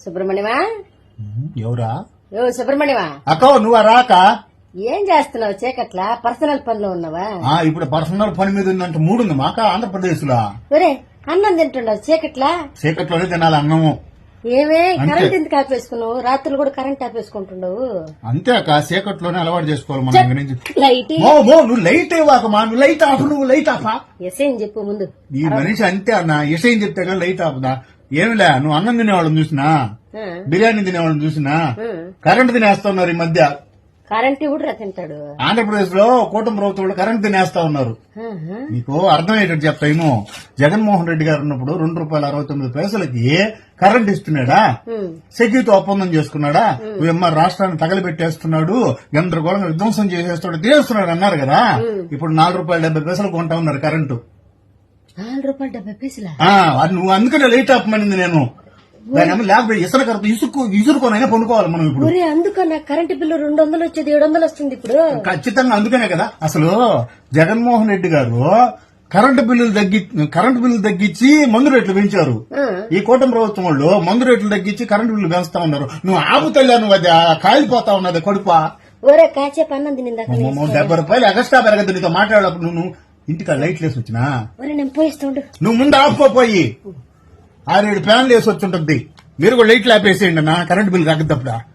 సుబ్రహ్మణ్యమా ఎవరా? సుబ్రహ్మణ్యమా అక్క నువ్వు రాక ఏం చేస్తున్నావు? చీకట్లా పర్సనల్ పనిలో ఉన్నావా? ఇప్పుడు పర్సనల్ పని మీద ఉందంటే మూడుంది మాక ఆంధ్రప్రదేశ్ లో. ఒరే అన్నం తింటున్నావు చీకట్లా? చీకట్లోనే తినాలి అన్నము. ఏమే కరెంట్ ఎందుకు ఆపేసుకున్నావు? రాత్రులు కూడా కరెంట్ ఆపేసుకుంటున్నావు. అంతే అక్క, చీకట్లోనే అలవాటు చేసుకోవాలి మనం. లైట్ నువ్వు లైట్ ఇవ్వకమా, నువ్వు లైట్ ఆఫ్, నువ్వు లైట్ ఆఫా? ఎసేం చెప్పు ముందు. ఈ మనిషి అంతే అన్న, ఎసైం చెప్తే కానీ లైట్ ఆఫదా? ఏమిలే, నువ్వు అన్నం తినేవాళ్ళని చూసినా, బిర్యానీ తినేవాళ్ళని చూసినా, కరెంట్ తినేస్తున్నారు ఈ మధ్య. కరెంట్ కూడా తింటాడు. ఆంధ్రప్రదేశ్ లో కూటమి ప్రభుత్వం కరెంట్ తినేస్తా ఉన్నారు. నీకు అర్థమయ్యేటట్టు చెప్తాను. జగన్మోహన్ రెడ్డి గారు ఉన్నప్పుడు ₹2.69 కరెంట్ ఇస్తున్నాడా? సెక్యూరిటీ ఒప్పందం చేసుకున్నాడా? ఎంఆర్ రాష్ట్రాన్ని తగలబెట్టేస్తున్నాడు, గందరగోళంగా విధ్వంసం చేసేస్తాడు, తీస్తున్నాడు అన్నారు కదా. ఇప్పుడు ₹4.70 కొంటా ఉన్నారు కరెంటు. ₹4.70 నువ్వు అందుకనే లైట్ ఆపమనింది నేను. దాని లేకపోతే ఇసురు ఇసురుకోనైనా పొనుకోవాలి మనం ఇప్పుడు. అందుకన్నా కరెంటు బిల్లు 200 వచ్చేది 700 వస్తుంది ఇప్పుడు. ఖచ్చితంగా అందుకనే కదా. అసలు జగన్మోహన్ రెడ్డి గారు కరెంటు బిల్లులు తగ్గించి మందు రేట్లు పెంచారు. ఈ కూటమి ప్రభుత్వం వాళ్ళు మందు రేట్లు తగ్గించి కరెంటు బిల్లు పెంచుతా ఉన్నారు. నువ్వు ఆపుతలే, నువ్వు అది కాలిపోతా ఉన్నది కడుపా. ఒరే కాసేపు అన్నం తినిందాక ₹70 ఎక్స్ట్రా పెరగదు. నీతో మాట్లాడేటప్పుడు నువ్వు ఇంటికి లైట్లు వేసి వచ్చినా నేను పోయిస్తుండు. నువ్వు ముందు ఆపుకోపోయి 6-7 ఫ్యాన్లు వేసి వచ్చి ఉంటుంది. మీరు కూడా లైట్లు ఆపేసేయండి అన్న, కరెంటు బిల్లు తగ్గదప్పుడా.